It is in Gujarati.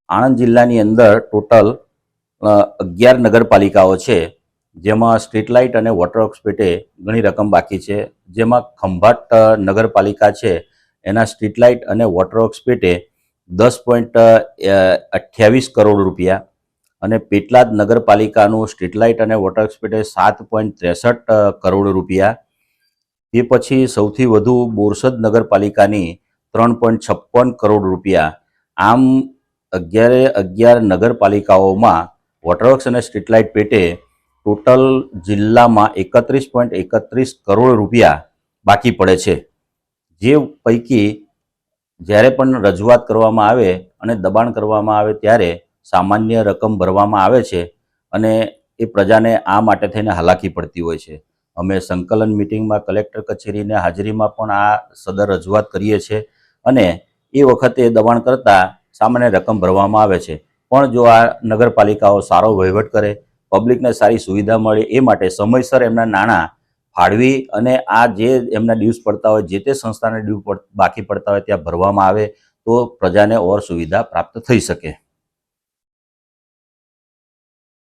આણંદ જિલ્લાની અંદર ટોટલ 11 નગરપાલિકાઓ છે, જેમાં સ્ટ્રીટ લાઇટ અને વોટર વર્ક્સ પેટે ઘણી રકમ બાકી છે. જેમાં ખંભાત નગરપાલિકા છે એના સ્ટ્રીટ લાઇટ અને વોટર વર્ક્સ પેટે 10.28 કરોડ રૂપિયા અને પેટલાદ નગરપાલિકાનું સ્ટ્રીટ લાઇટ અને વોટર વર્ક્સ પેટે 7.63 કરોડ રૂપિયા. તે પછી સૌથી વધુ બોરસદ નગરપાલિકાની 3.56 કરોડ રૂપિયા. આમ 11 નગરપાલિકાઓમાં વોટરવર્ક્સ અને સ્ટ્રીટ લાઇટ પેટે ટોટલ જિલ્લામાં 31.31 કરોડ રૂપિયા બાકી પડે છે. જે પૈકી જ્યારે પણ રજૂઆત કરવામાં આવે અને દબાણ કરવામાં આવે ત્યારે સામાન્ય રકમ ભરવામાં આવે છે અને એ પ્રજાને આ માટે થઈને હાલાકી પડતી હોય છે. અમે સંકલન મિટિંગમાં કલેક્ટર કચેરીને હાજરીમાં પણ આ સદર રજૂઆત કરીએ છીએ અને એ વખતે દબાણ કરતાં સામાન્ય રકમ ભરવામાં આવે છે. પણ જો આ નગરપાલિકાઓ સારો વહીવટ કરે, પબ્લિકને સારી સુવિધા મળે એ માટે સમયસર એમના નાણાં ફાળવી અને આ જે એમના ડ્યુઝ પડતા હોય, જે તે સંસ્થાને ડ્યુ બાકી પડતા હોય ત્યાં ભરવામાં આવે તો પ્રજાને ઓર સુવિધા પ્રાપ્ત થઈ શકે.